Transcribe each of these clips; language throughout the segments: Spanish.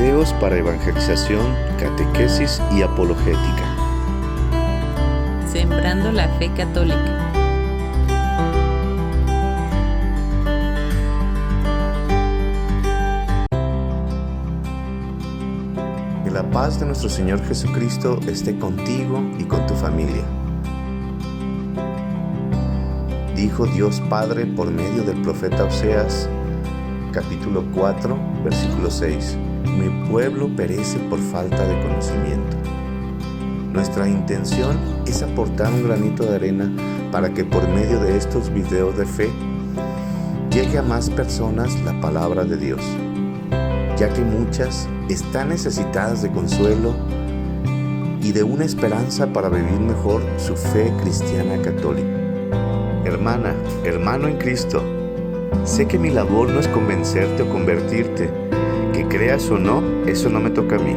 Videos para evangelización, catequesis y apologética. Sembrando la fe católica. Que la paz de nuestro Señor Jesucristo esté contigo y con tu familia. Dijo Dios Padre por medio del profeta Oseas, capítulo 4, versículo 6. Mi pueblo perece por falta de conocimiento. Nuestra intención es aportar un granito de arena para que por medio de estos videos de fe llegue a más personas la palabra de Dios, ya que muchas están necesitadas de consuelo y de una esperanza para vivir mejor su fe cristiana católica. Hermana, hermano en Cristo, sé que mi labor no es convencerte o convertirte, que creas o no, eso no me toca a mí.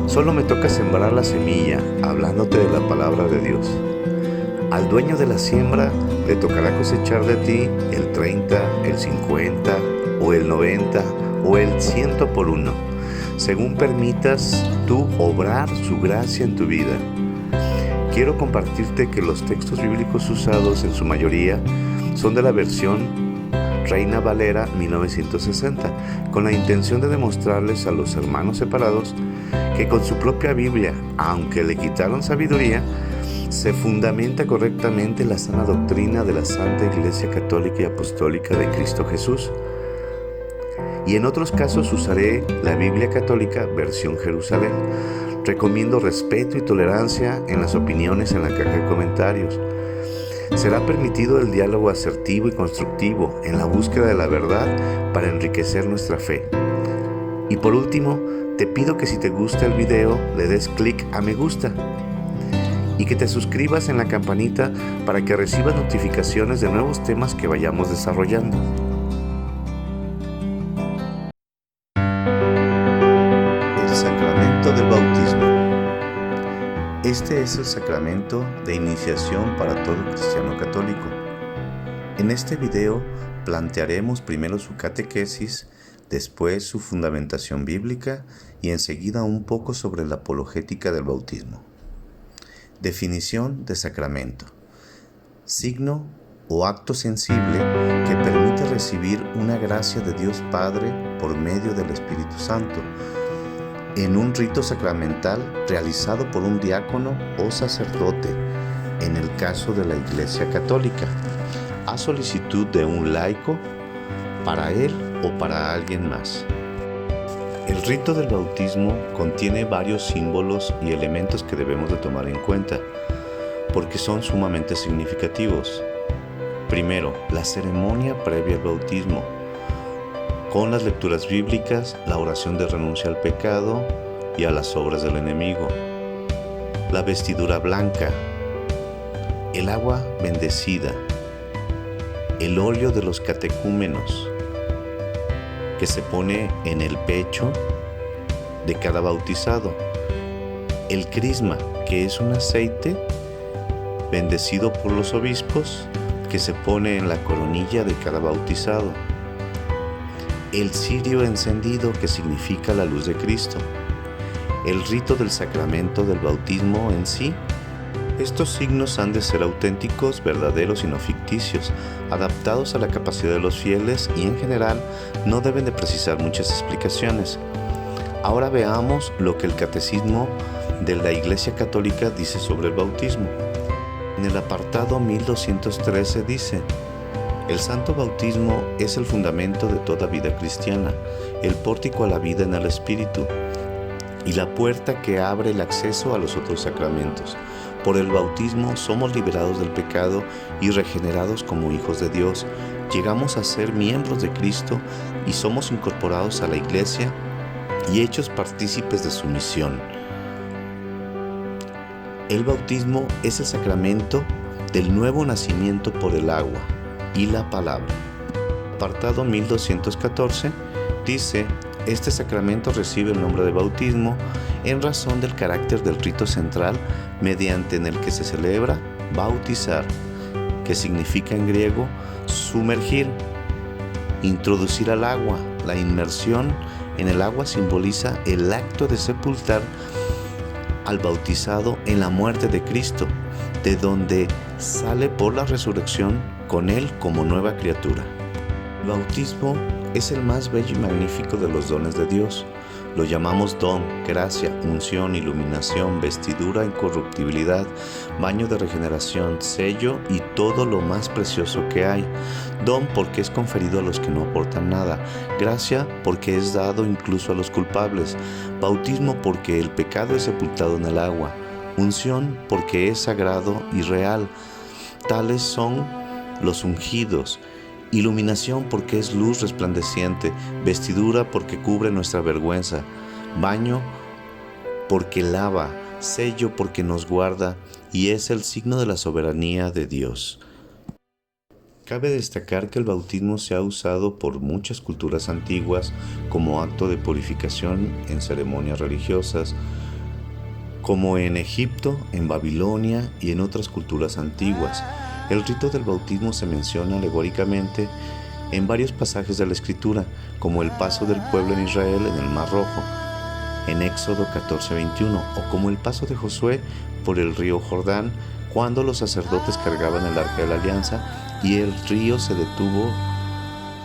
Solo me toca sembrar la semilla, hablándote de la palabra de Dios. Al dueño de la siembra le tocará cosechar de ti el 30, el 50, o el 90, o el 100 por uno, según permitas tú obrar su gracia en tu vida. Quiero compartirte que los textos bíblicos usados en su mayoría son de la versión Reina Valera 1960, con la intención de demostrarles a los hermanos separados que con su propia Biblia, aunque le quitaron sabiduría, se fundamenta correctamente la sana doctrina de la Santa Iglesia Católica y Apostólica de Cristo Jesús. Y en otros casos usaré la Biblia Católica versión Jerusalén. Recomiendo respeto y tolerancia en las opiniones en la caja de comentarios. Será permitido el diálogo asertivo y constructivo en la búsqueda de la verdad para enriquecer nuestra fe. Y por último, te pido que si te gusta el video le des clic a me gusta y que te suscribas en la campanita para que recibas notificaciones de nuevos temas que vayamos desarrollando. El sacramento del bautismo. Este es el sacramento de iniciación para todo cristiano católico. En este video plantearemos primero su catequesis, después su fundamentación bíblica y enseguida un poco sobre la apologética del bautismo. Definición de sacramento. Signo o acto sensible que permite recibir una gracia de Dios Padre por medio del Espíritu Santo, en un rito sacramental realizado por un diácono o sacerdote, en el caso de la Iglesia Católica, a solicitud de un laico, para él o para alguien más. El rito del bautismo contiene varios símbolos y elementos que debemos de tomar en cuenta, porque son sumamente significativos. Primero, la ceremonia previa al bautismo, con las lecturas bíblicas, la oración de renuncia al pecado y a las obras del enemigo. La vestidura blanca, el agua bendecida, el óleo de los catecúmenos, que se pone en el pecho de cada bautizado, el crisma, que es un aceite bendecido por los obispos, que se pone en la coronilla de cada bautizado, el cirio encendido, que significa la luz de Cristo, el rito del sacramento del bautismo en sí. Estos signos han de ser auténticos, verdaderos y no ficticios, adaptados a la capacidad de los fieles y en general no deben de precisar muchas explicaciones. Ahora veamos lo que el Catecismo de la Iglesia Católica dice sobre el bautismo. En el apartado 1213 dice: el santo bautismo es el fundamento de toda vida cristiana, el pórtico a la vida en el Espíritu y la puerta que abre el acceso a los otros sacramentos. Por el bautismo somos liberados del pecado y regenerados como hijos de Dios. Llegamos a ser miembros de Cristo y somos incorporados a la Iglesia y hechos partícipes de su misión. El bautismo es el sacramento del nuevo nacimiento por el agua y la palabra. Apartado 1214 dice: este sacramento recibe el nombre de bautismo en razón del carácter del rito central mediante en el que se celebra bautizar, que significa en griego sumergir, introducir al agua, la inmersión en el agua simboliza el acto de sepultar al bautizado en la muerte de Cristo, de donde sale por la resurrección con él como nueva criatura. El bautismo es el más bello y magnífico de los dones de Dios. Lo llamamos don, gracia, unción, iluminación, vestidura, incorruptibilidad, baño de regeneración, sello y todo lo más precioso que hay. Don porque es conferido a los que no aportan nada. Gracia porque es dado incluso a los culpables. Bautismo porque el pecado es sepultado en el agua. Unción porque es sagrado y real. Tales son los ungidos. Iluminación porque es luz resplandeciente, vestidura porque cubre nuestra vergüenza, baño porque lava, sello porque nos guarda y es el signo de la soberanía de Dios. Cabe destacar que el bautismo se ha usado por muchas culturas antiguas como acto de purificación en ceremonias religiosas, como en Egipto, en Babilonia y en otras culturas antiguas. El rito del bautismo se menciona alegóricamente en varios pasajes de la Escritura, como el paso del pueblo en Israel en el Mar Rojo, en Éxodo 14:21, o como el paso de Josué por el río Jordán, cuando los sacerdotes cargaban el arca de la alianza y el río se detuvo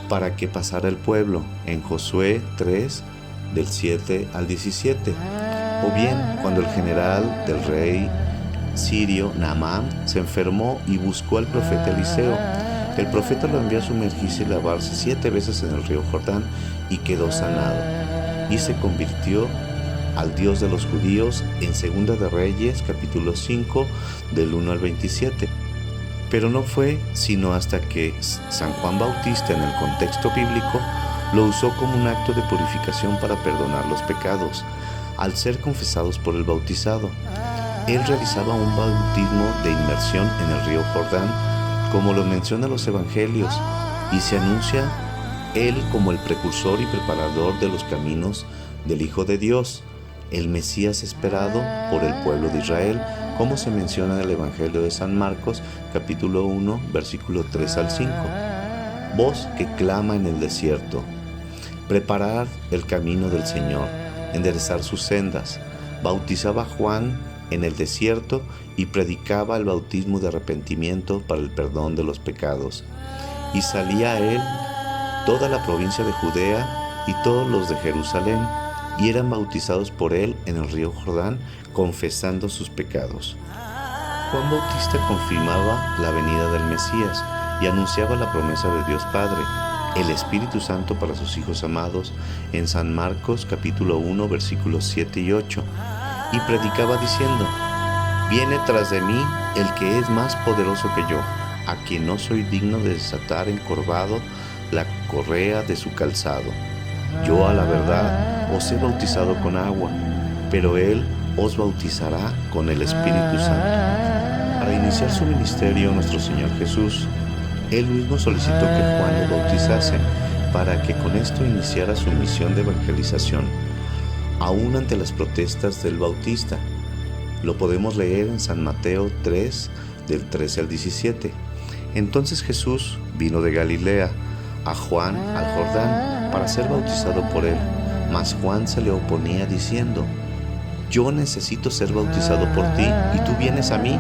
para que pasara el pueblo, en Josué 3, del 7 al 17. O bien, cuando el general del rey sirio, Naamán, se enfermó y buscó al profeta Eliseo. El profeta lo envió a sumergirse y lavarse 7 veces en el río Jordán y quedó sanado. Y se convirtió al Dios de los judíos en Segunda de Reyes, capítulo 5, del 1 al 27. Pero no fue sino hasta que San Juan Bautista, en el contexto bíblico, lo usó como un acto de purificación para perdonar los pecados, al ser confesados por el bautizado. Él realizaba un bautismo de inmersión en el río Jordán, como lo mencionan los evangelios, y se anuncia él como el precursor y preparador de los caminos del Hijo de Dios, el Mesías esperado por el pueblo de Israel, como se menciona en el Evangelio de San Marcos, capítulo 1, versículo 3 al 5. Voz que clama en el desierto: preparad el camino del Señor, enderezar sus sendas. Bautizaba a Juan en el desierto y predicaba el bautismo de arrepentimiento para el perdón de los pecados. Y salía a él toda la provincia de Judea y todos los de Jerusalén, y eran bautizados por él en el río Jordán, confesando sus pecados. Juan Bautista confirmaba la venida del Mesías y anunciaba la promesa de Dios Padre, el Espíritu Santo para sus hijos amados, en San Marcos capítulo 1, versículos 7 y 8. Y predicaba diciendo: viene tras de mí el que es más poderoso que yo, a quien no soy digno de desatar encorvado la correa de su calzado. Yo a la verdad os he bautizado con agua, pero él os bautizará con el Espíritu Santo. Para iniciar su ministerio, nuestro Señor Jesús, él mismo solicitó que Juan lo bautizase, para que con esto iniciara su misión de evangelización, aún ante las protestas del Bautista. Lo podemos leer en San Mateo 3, del 13 al 17. Entonces Jesús vino de Galilea a Juan al Jordán para ser bautizado por él, mas Juan se le oponía diciendo: yo necesito ser bautizado por ti y tú vienes a mí.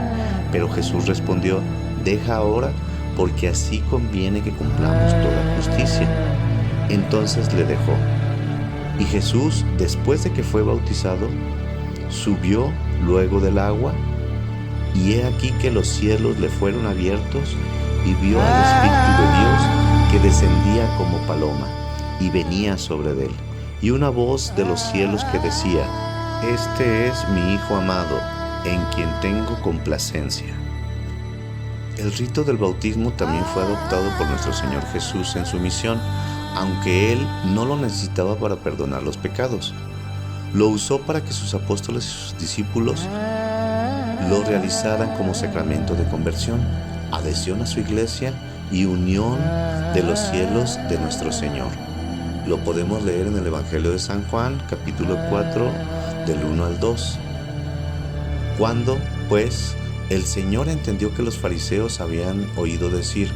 Pero Jesús respondió: deja ahora, porque así conviene que cumplamos toda justicia. Entonces le dejó. Y Jesús, después de que fue bautizado, subió luego del agua, y he aquí que los cielos le fueron abiertos, y vio al Espíritu de Dios que descendía como paloma, y venía sobre él. Y una voz de los cielos que decía: este es mi Hijo amado, en quien tengo complacencia. El rito del bautismo también fue adoptado por nuestro Señor Jesús en su misión, aunque Él no lo necesitaba para perdonar los pecados. Lo usó para que sus apóstoles y sus discípulos lo realizaran como sacramento de conversión, adhesión a su iglesia y unión de los cielos de nuestro Señor. Lo podemos leer en el Evangelio de San Juan, capítulo 4, del 1 al 2. Cuando, pues, el Señor entendió que los fariseos habían oído decir: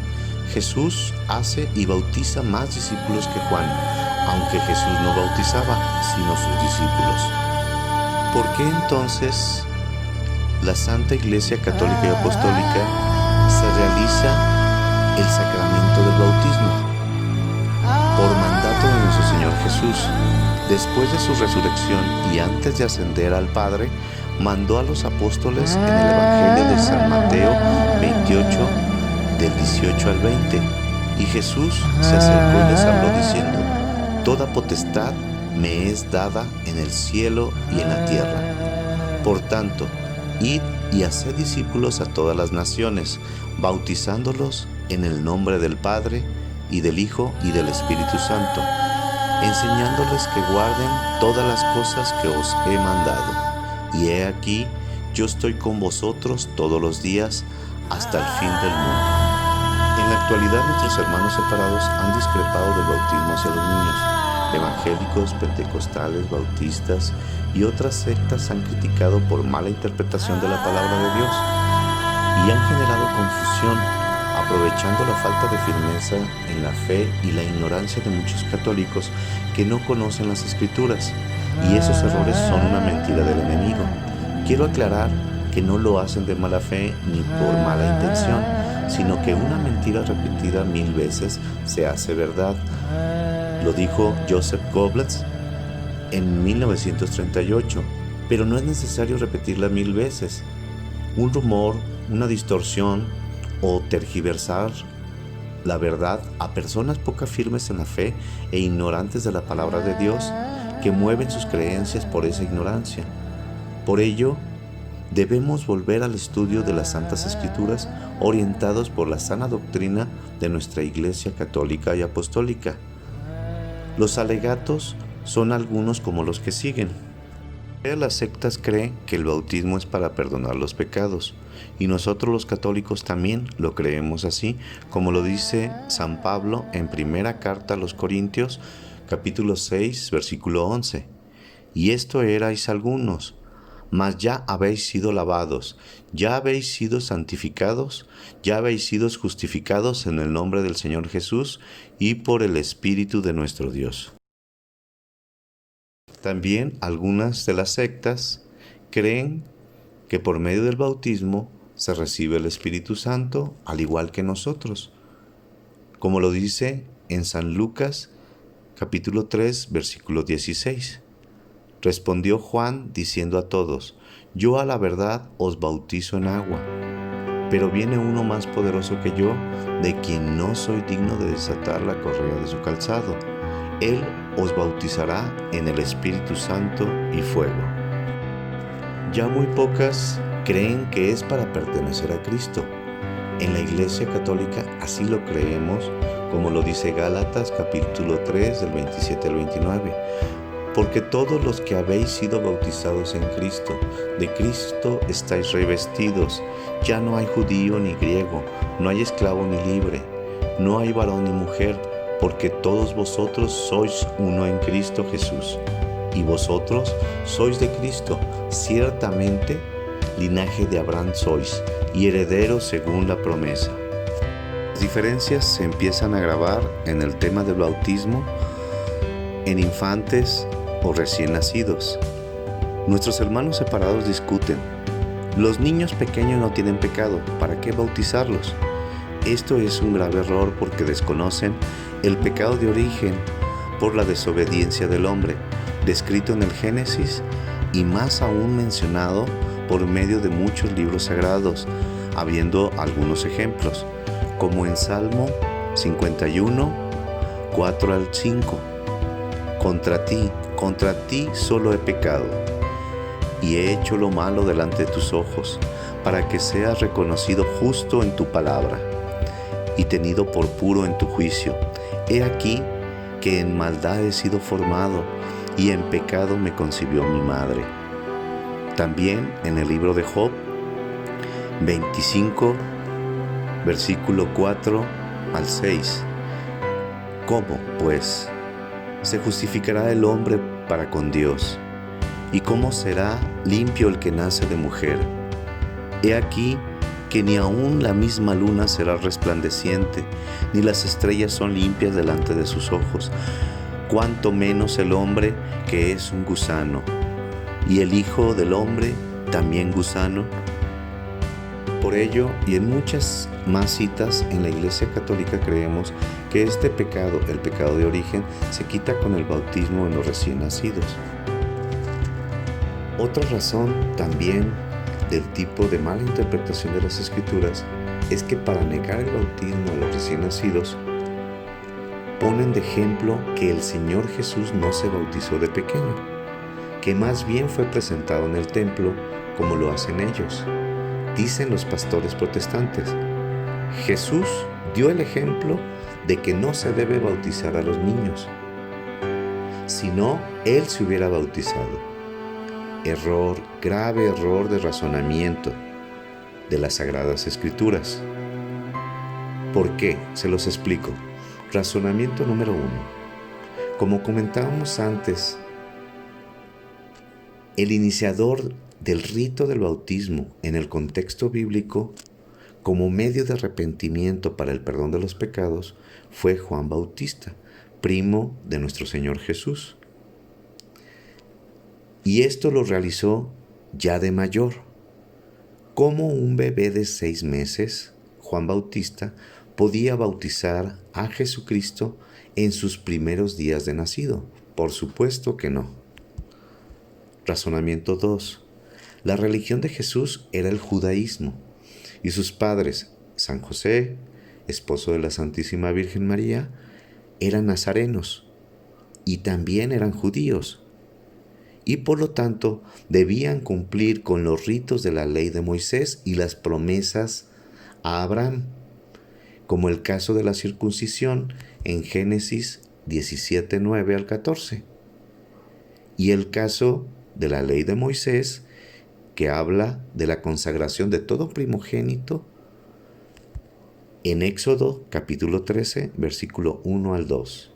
Jesús hace y bautiza más discípulos que Juan, aunque Jesús no bautizaba, sino sus discípulos. ¿Por qué entonces la Santa Iglesia Católica y Apostólica se realiza el sacramento del bautismo? Por mandato de nuestro Señor Jesús, después de su resurrección y antes de ascender al Padre, mandó a los apóstoles en el Evangelio de San Mateo 28, del 18 al 20. Y Jesús se acercó y les habló diciendo: toda potestad me es dada en el cielo y en la tierra. Por tanto, id y haced discípulos a todas las naciones, bautizándolos en el nombre del Padre, y del Hijo, y del Espíritu Santo, enseñándoles que guarden todas las cosas que os he mandado. Y he aquí, yo estoy con vosotros todos los días hasta el fin del mundo. En la actualidad, nuestros hermanos separados han discrepado del bautismo hacia los niños. Evangélicos, pentecostales, bautistas y otras sectas han criticado por mala interpretación de la palabra de Dios y han generado confusión, aprovechando la falta de firmeza en la fe y la ignorancia de muchos católicos que no conocen las Escrituras, y esos errores son una mentira del enemigo. Quiero aclarar que no lo hacen de mala fe ni por mala intención, sino que una mentira repetida 1000 veces se hace verdad. Lo dijo Joseph Goebbels en 1938, pero no es necesario repetirla 1000 veces. Un rumor, una distorsión o tergiversar la verdad a personas poco firmes en la fe e ignorantes de la palabra de Dios, que mueven sus creencias por esa ignorancia. Por ello, debemos volver al estudio de las Santas Escrituras, orientados por la sana doctrina de nuestra Iglesia Católica y Apostólica. Los alegatos son algunos como los que siguen. Las sectas creen que el bautismo es para perdonar los pecados, y nosotros los católicos también lo creemos así, como lo dice San Pablo en primera carta a los Corintios, capítulo 6, versículo 11. Y esto erais algunos, mas ya habéis sido lavados, ya habéis sido santificados, ya habéis sido justificados en el nombre del Señor Jesús y por el Espíritu de nuestro Dios. También algunas de las sectas creen que por medio del bautismo se recibe el Espíritu Santo, al igual que nosotros, como lo dice en San Lucas, capítulo 3, versículo 16. Respondió Juan diciendo a todos: yo a la verdad os bautizo en agua, pero viene uno más poderoso que yo, de quien no soy digno de desatar la correa de su calzado. Él os bautizará en el Espíritu Santo y fuego. Ya muy pocas creen que es para pertenecer a Cristo. En la Iglesia Católica así lo creemos, como lo dice Gálatas capítulo 3 del 27 al 29. Porque todos los que habéis sido bautizados en Cristo, de Cristo estáis revestidos. Ya no hay judío ni griego, no hay esclavo ni libre, no hay varón ni mujer, porque todos vosotros sois uno en Cristo Jesús. Y vosotros sois de Cristo, ciertamente linaje de Abraham sois, y herederos según la promesa. Las diferencias se empiezan a agravar en el tema del bautismo en infantes o recién nacidos. Nuestros hermanos separados discuten: los niños pequeños no tienen pecado, ¿para qué bautizarlos? Esto es un grave error porque desconocen el pecado de origen por la desobediencia del hombre, descrito en el Génesis y más aún mencionado por medio de muchos libros sagrados, habiendo algunos ejemplos, como en Salmo 51, 4 al 5. Contra ti solo he pecado, y he hecho lo malo delante de tus ojos, para que seas reconocido justo en tu palabra, y tenido por puro en tu juicio. He aquí que en maldad he sido formado, y en pecado me concibió mi madre. También en el libro de Job 25, versículo 4 al 6. ¿Cómo, pues, se justificará el hombre para con Dios? ¿Y cómo será limpio el que nace de mujer? He aquí que ni aun la misma luna será resplandeciente, ni las estrellas son limpias delante de sus ojos. cuánto menos el hombre, que es un gusano, y el Hijo del Hombre también gusano. Por ello, y en muchas más citas en la Iglesia Católica, creemos que este pecado, el pecado de origen, se quita con el bautismo en los recién nacidos. Otra razón también del tipo de mala interpretación de las Escrituras es que para negar el bautismo a los recién nacidos, ponen de ejemplo que el Señor Jesús no se bautizó de pequeño, que más bien fue presentado en el templo como lo hacen ellos. Dicen los pastores protestantes, Jesús dio el ejemplo de que no se debe bautizar a los niños, si no, Él se hubiera bautizado. Error, grave error de razonamiento de las Sagradas Escrituras. ¿Por qué? Se los explico. Razonamiento número 1. Como comentábamos antes, el iniciador del rito del bautismo en el contexto bíblico, como medio de arrepentimiento para el perdón de los pecados, fue Juan Bautista, primo de nuestro Señor Jesús. Y esto lo realizó ya de mayor. Como un bebé de 6 meses, Juan Bautista podía bautizar a Jesucristo en sus primeros días de nacido. Por supuesto que no. Razonamiento 2. La religión de Jesús era el judaísmo y sus padres, San José, esposo de la Santísima Virgen María, eran nazarenos y también eran judíos y por lo tanto debían cumplir con los ritos de la ley de Moisés y las promesas a Abraham, como el caso de la circuncisión en Génesis 17, 9 al 14, y el caso de la ley de Moisés, que habla de la consagración de todo primogénito en Éxodo capítulo 13, versículo 1 al 2.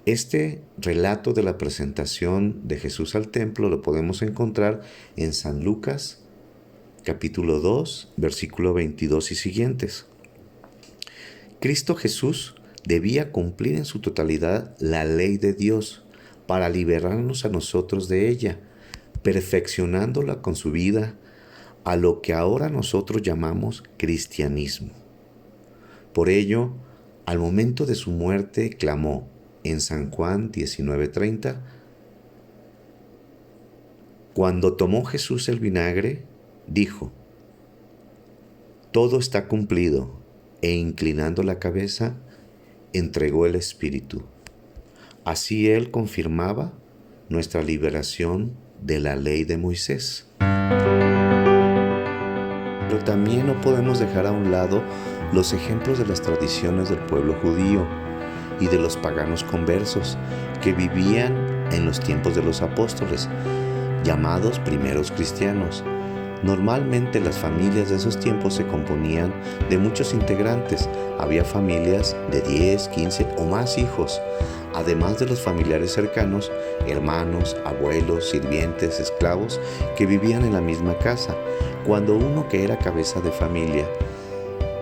Este relato de la presentación de Jesús al templo lo podemos encontrar en San Lucas capítulo 2, versículo 22 y siguientes. Cristo Jesús debía cumplir en su totalidad la ley de Dios para liberarnos a nosotros de ella, perfeccionándola con su vida a lo que ahora nosotros llamamos cristianismo. Por ello, al momento de su muerte, clamó en San Juan 19:30, cuando tomó Jesús el vinagre, dijo, todo está cumplido, e inclinando la cabeza, entregó el Espíritu. Así Él confirmaba nuestra liberación de la ley de Moisés. Pero también no podemos dejar a un lado los ejemplos de las tradiciones del pueblo judío y de los paganos conversos que vivían en los tiempos de los apóstoles, llamados primeros cristianos. Normalmente las familias de esos tiempos se componían de muchos integrantes. Había familias de 10, 15 o más hijos, además de los familiares cercanos, hermanos, abuelos, sirvientes, esclavos, que vivían en la misma casa. Cuando uno que era cabeza de familia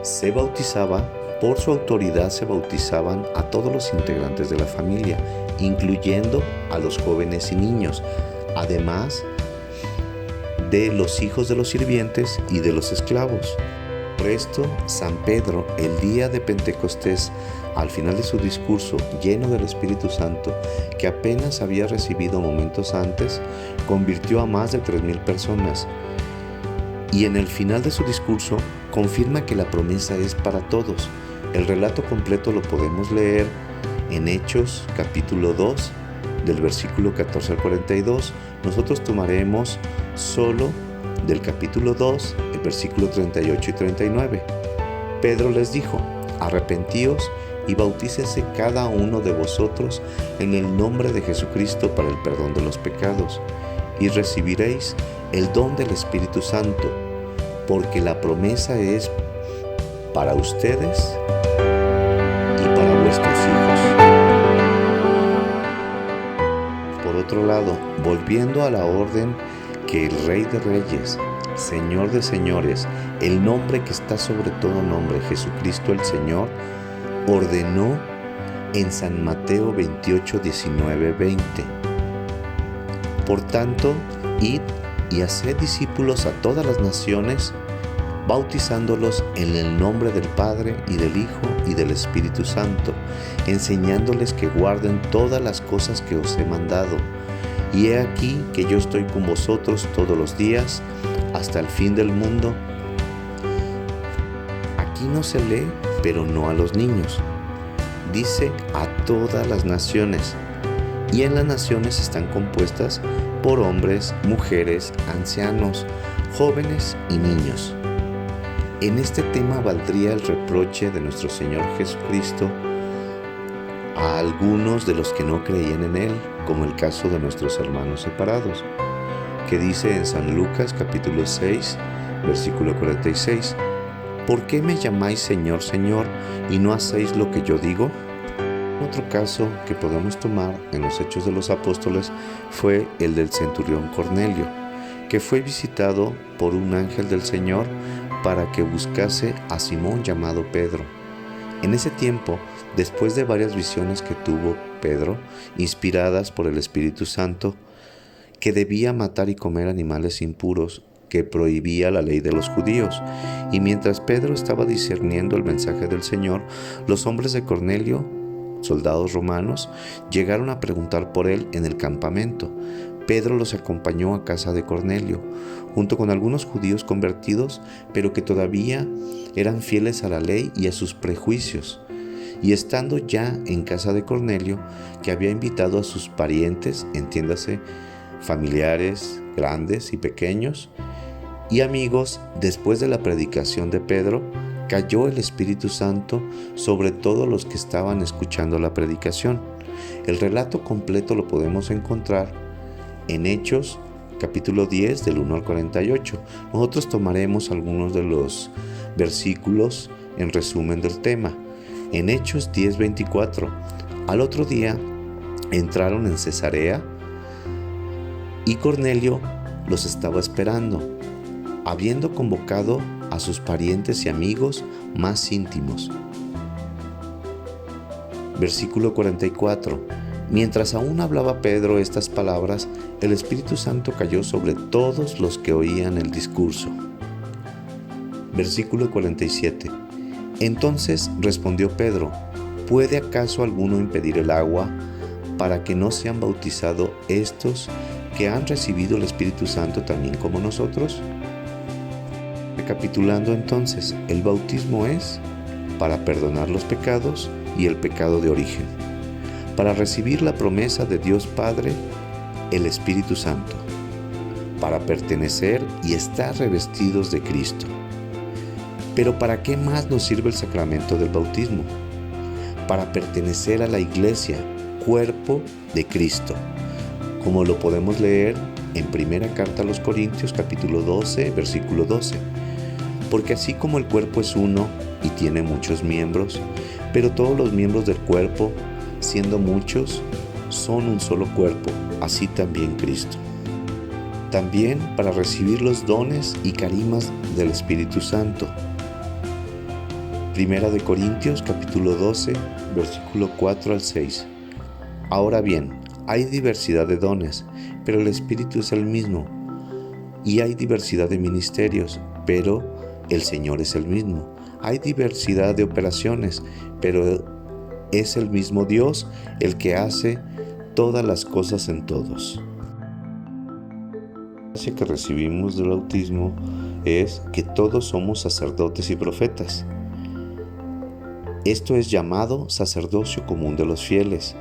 se bautizaba, por su autoridad se bautizaban a todos los integrantes de la familia, incluyendo a los jóvenes y niños, además de los hijos de los sirvientes y de los esclavos. Por esto, San Pedro, el día de Pentecostés, al final de su discurso lleno del Espíritu Santo, que apenas había recibido momentos antes, convirtió a más de 3,000 personas. Y en el final de su discurso, confirma que la promesa es para todos. El relato completo lo podemos leer en Hechos, capítulo 2, del versículo 14 al 42. Nosotros tomaremos solo del capítulo 2, el versículo 38 y 39. Pedro les dijo, arrepentíos y bautícese cada uno de vosotros en el nombre de Jesucristo para el perdón de los pecados, y recibiréis el don del Espíritu Santo, porque la promesa es para ustedes y para vuestros hijos. Por otro lado, volviendo a la orden que el Rey de Reyes, Señor de Señores, el nombre que está sobre todo nombre, Jesucristo el Señor, ordenó en San Mateo 28, 19, 20. Por tanto, id y haced discípulos a todas las naciones, bautizándolos en el nombre del Padre y del Hijo y del Espíritu Santo, enseñándoles que guarden todas las cosas que os he mandado. Y he aquí que yo estoy con vosotros todos los días, hasta el fin del mundo. Aquí no se lee, pero no a los niños. Dice a todas las naciones. Y en las naciones están compuestas por hombres, mujeres, ancianos, jóvenes y niños. En este tema valdría el reproche de nuestro Señor Jesucristo a algunos de los que no creían en Él, como el caso de nuestros hermanos separados, que dice en San Lucas capítulo 6, versículo 46, ¿por qué me llamáis Señor, Señor, y no hacéis lo que yo digo? Otro caso que podemos tomar en los Hechos de los Apóstoles fue el del centurión Cornelio, que fue visitado por un ángel del Señor para que buscase a Simón llamado Pedro. En ese tiempo, después de varias visiones que tuvo Pedro, inspiradas por el Espíritu Santo, que debía matar y comer animales impuros, que prohibía la ley de los judíos, y mientras Pedro estaba discerniendo el mensaje del Señor, los hombres de Cornelio, soldados romanos, llegaron a preguntar por él en el campamento. Pedro los acompañó a casa de Cornelio, junto con algunos judíos convertidos, pero que todavía eran fieles a la ley y a sus prejuicios. Y estando ya en casa de Cornelio, que había invitado a sus parientes, entiéndase, familiares, grandes y pequeños, y amigos, después de la predicación de Pedro, cayó el Espíritu Santo sobre todos los que estaban escuchando la predicación. El relato completo lo podemos encontrar en Hechos, capítulo 10, del 1 al 48. Nosotros tomaremos algunos de los versículos en resumen del tema. En Hechos 10, 24, al otro día entraron en Cesarea y Cornelio los estaba esperando, habiendo convocado a sus parientes y amigos más íntimos. Versículo 44. Mientras aún hablaba Pedro estas palabras, el Espíritu Santo cayó sobre todos los que oían el discurso. Versículo 47. Entonces respondió Pedro, ¿puede acaso alguno impedir el agua para que no sean bautizados estos que han recibido el Espíritu Santo también como nosotros? Recapitulando entonces, el bautismo es para perdonar los pecados y el pecado de origen, para recibir la promesa de Dios Padre, el Espíritu Santo, para pertenecer y estar revestidos de Cristo. Pero ¿para qué más nos sirve el sacramento del bautismo? Para pertenecer a la Iglesia, cuerpo de Cristo, como lo podemos leer en Primera Carta a los Corintios, capítulo 12, versículo 12. Porque así como el cuerpo es uno y tiene muchos miembros, pero todos los miembros del cuerpo, siendo muchos, son un solo cuerpo, así también Cristo. También para recibir los dones y carimas del Espíritu Santo. Primera de Corintios, capítulo 12, versículo 4 al 6. Ahora bien, hay diversidad de dones, pero el Espíritu es el mismo. Y hay diversidad de ministerios, pero el Señor es el mismo. Hay diversidad de operaciones, pero es el mismo Dios el que hace todas las cosas en todos. La gracia que recibimos del bautismo es que todos somos sacerdotes y profetas. Esto es llamado sacerdocio común de los fieles.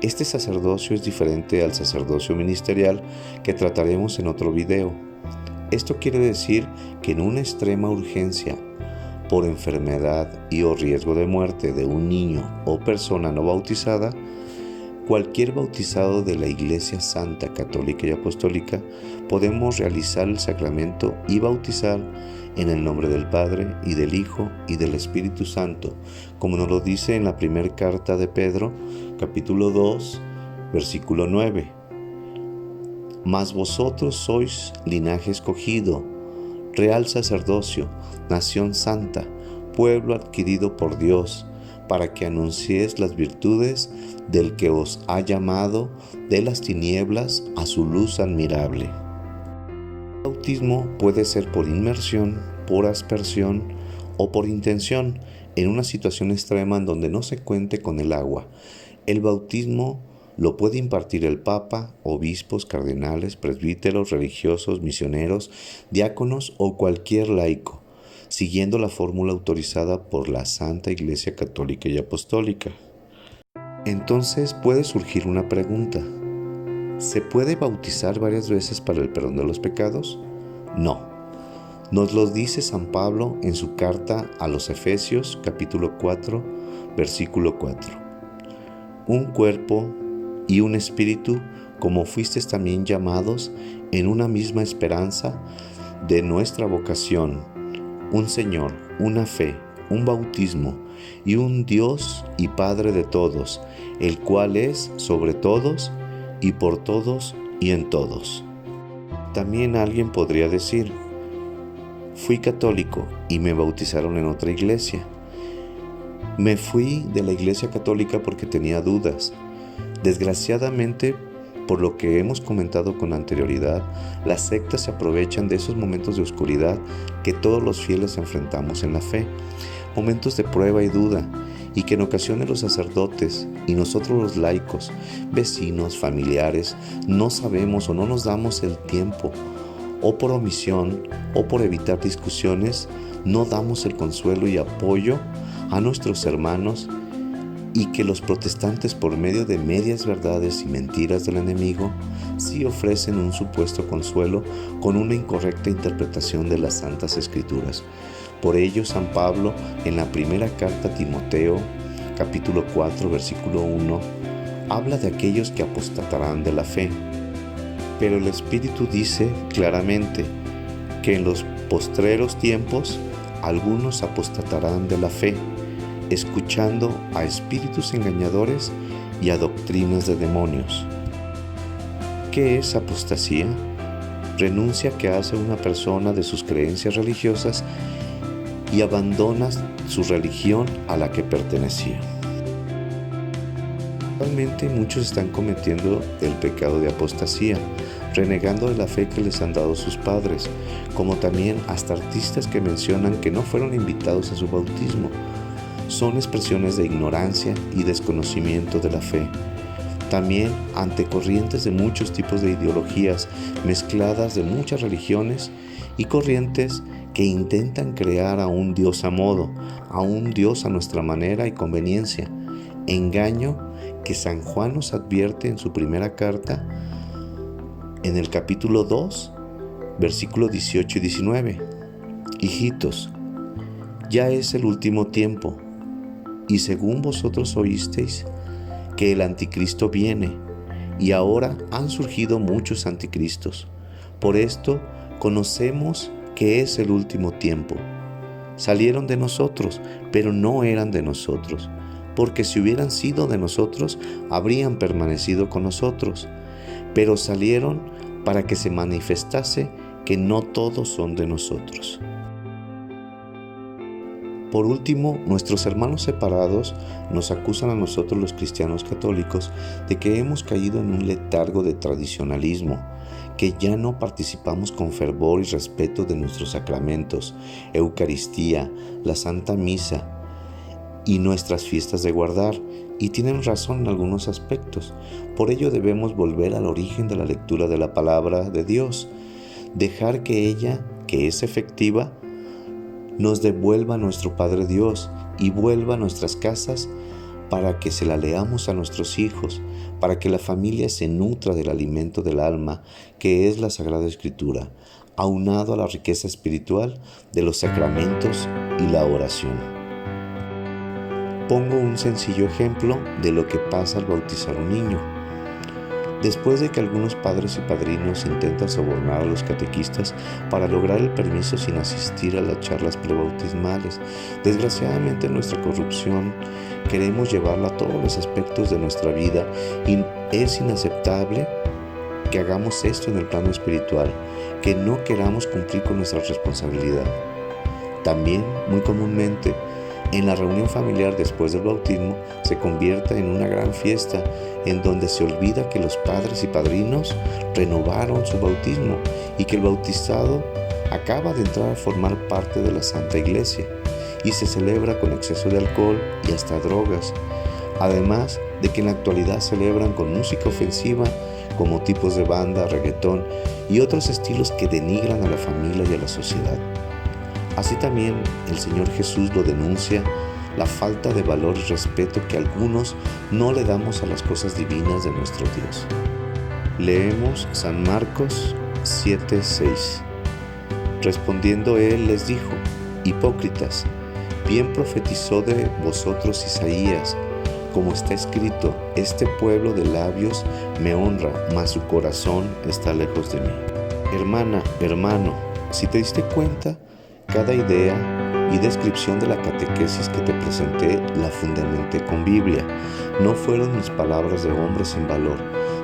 Este sacerdocio es diferente al sacerdocio ministerial que trataremos en otro video. Esto quiere decir que en una extrema urgencia, por enfermedad y o riesgo de muerte de un niño o persona no bautizada, cualquier bautizado de la Iglesia Santa, Católica y Apostólica podemos realizar el sacramento y bautizar en el nombre del Padre y del Hijo y del Espíritu Santo, como nos lo dice en la primera carta de Pedro, capítulo 2, versículo 9. Mas vosotros sois linaje escogido, real sacerdocio, nación santa, pueblo adquirido por Dios, para que anunciéis las virtudes del que os ha llamado de las tinieblas a su luz admirable. El bautismo puede ser por inmersión, por aspersión o por intención, en una situación extrema en donde no se cuente con el agua. El bautismo lo puede impartir el Papa, obispos, cardenales, presbíteros, religiosos, misioneros, diáconos o cualquier laico, siguiendo la fórmula autorizada por la Santa Iglesia Católica y Apostólica. Entonces puede surgir una pregunta: ¿se puede bautizar varias veces para el perdón de los pecados? No. Nos lo dice San Pablo en su carta a los Efesios, capítulo 4, versículo 4. Un cuerpo y un espíritu, como fuisteis también llamados en una misma esperanza de nuestra vocación, un Señor, una fe, un bautismo y un Dios y Padre de todos, el cual es sobre todos y por todos y en todos. También alguien podría decir: fui católico y me bautizaron en otra iglesia. Me fui de la iglesia católica porque tenía dudas. Desgraciadamente, por lo que hemos comentado con anterioridad, las sectas se aprovechan de esos momentos de oscuridad que todos los fieles enfrentamos en la fe, momentos de prueba y duda, y que en ocasiones los sacerdotes y nosotros los laicos, vecinos, familiares, no sabemos o no nos damos el tiempo, o por omisión o por evitar discusiones, no damos el consuelo y apoyo a nuestros hermanos, y que los protestantes, por medio de medias verdades y mentiras del enemigo, sí ofrecen un supuesto consuelo con una incorrecta interpretación de las Santas Escrituras. Por ello, San Pablo, en la primera carta a Timoteo, capítulo 4, versículo 1, habla de aquellos que apostatarán de la fe. Pero el Espíritu dice claramente que en los postreros tiempos algunos apostatarán de la fe, escuchando a espíritus engañadores y a doctrinas de demonios. ¿Qué es apostasía? Renuncia que hace una persona de sus creencias religiosas y abandona su religión a la que pertenecía. Actualmente muchos están cometiendo el pecado de apostasía, renegando de la fe que les han dado sus padres, como también hasta artistas que mencionan que no fueron invitados a su bautismo. Son expresiones de ignorancia y desconocimiento de la fe. También ante corrientes de muchos tipos de ideologías mezcladas de muchas religiones y corrientes que intentan crear a un Dios a modo, a un Dios a nuestra manera y conveniencia. Engaño que San Juan nos advierte en su primera carta, en el capítulo 2, versículos 18 y 19. Hijitos, ya es el último tiempo, y según vosotros oísteis que el anticristo viene, y ahora han surgido muchos anticristos. Por esto conocemos que es el último tiempo. Salieron de nosotros, pero no eran de nosotros, porque si hubieran sido de nosotros, habrían permanecido con nosotros. Pero salieron para que se manifestase que no todos son de nosotros. Por último, nuestros hermanos separados nos acusan a nosotros los cristianos católicos de que hemos caído en un letargo de tradicionalismo, que ya no participamos con fervor y respeto de nuestros sacramentos, Eucaristía, la Santa Misa y nuestras fiestas de guardar, y tienen razón en algunos aspectos. Por ello debemos volver al origen de la lectura de la palabra de Dios, dejar que ella, que es efectiva, nos devuelva a nuestro Padre Dios y vuelva a nuestras casas para que se la leamos a nuestros hijos, para que la familia se nutra del alimento del alma, que es la Sagrada Escritura, aunado a la riqueza espiritual de los sacramentos y la oración. Pongo un sencillo ejemplo de lo que pasa al bautizar un niño. Después de que algunos padres y padrinos intentan sobornar a los catequistas para lograr el permiso sin asistir a las charlas prebautismales, desgraciadamente nuestra corrupción queremos llevarla a todos los aspectos de nuestra vida y es inaceptable que hagamos esto en el plano espiritual, que no queramos cumplir con nuestra responsabilidad. También, muy comúnmente, en la reunión familiar después del bautismo se convierta en una gran fiesta en donde se olvida que los padres y padrinos renovaron su bautismo y que el bautizado acaba de entrar a formar parte de la Santa Iglesia y se celebra con exceso de alcohol y hasta drogas, además de que en la actualidad celebran con música ofensiva como tipos de banda, reggaetón y otros estilos que denigran a la familia y a la sociedad. Así también el Señor Jesús lo denuncia, la falta de valor y respeto que algunos no le damos a las cosas divinas de nuestro Dios. Leemos San Marcos 7:6. Respondiendo él les dijo: hipócritas, bien profetizó de vosotros Isaías, como está escrito: este pueblo de labios me honra, mas su corazón está lejos de mí. Hermana, hermano, si te diste cuenta, cada idea y descripción de la catequesis que te presenté la fundamenté con Biblia. No fueron mis palabras de hombre sin valor.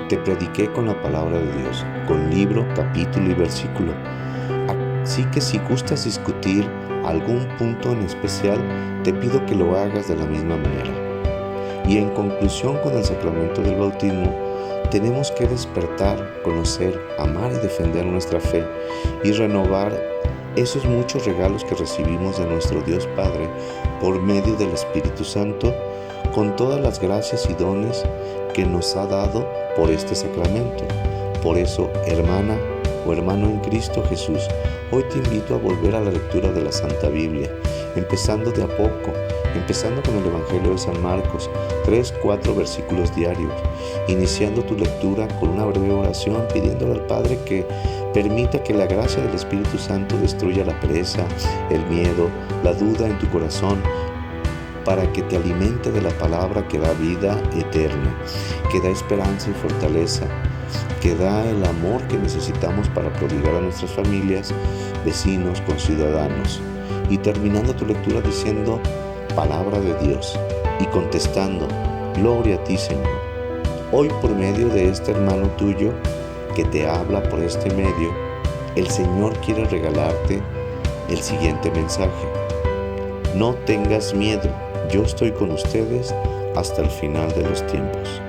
Te prediqué con la palabra de Dios, con libro, capítulo y versículo. Así que si gustas discutir algún punto en especial, te pido que lo hagas de la misma manera. Y en conclusión, con el sacramento del bautismo, tenemos que despertar, conocer, amar y defender nuestra fe y renovar esos muchos regalos que recibimos de nuestro Dios Padre por medio del Espíritu Santo, con todas las gracias y dones que nos ha dado por este sacramento. Por eso, hermana o hermano en Cristo Jesús, hoy te invito a volver a la lectura de la Santa Biblia, empezando de a poco, empezando con el Evangelio de San Marcos, 3-4 versículos diarios, iniciando tu lectura con una breve oración, pidiéndole al Padre que permita que la gracia del Espíritu Santo destruya la pereza, el miedo, la duda en tu corazón, para que te alimente de la palabra que da vida eterna, que da esperanza y fortaleza, que da el amor que necesitamos para prodigar a nuestras familias, vecinos, conciudadanos. Y terminando tu lectura diciendo: palabra de Dios, y contestando: gloria a ti, Señor. Hoy, por medio de este hermano tuyo que te habla por este medio, el Señor quiere regalarte el siguiente mensaje: no tengas miedo, yo estoy con ustedes hasta el final de los tiempos.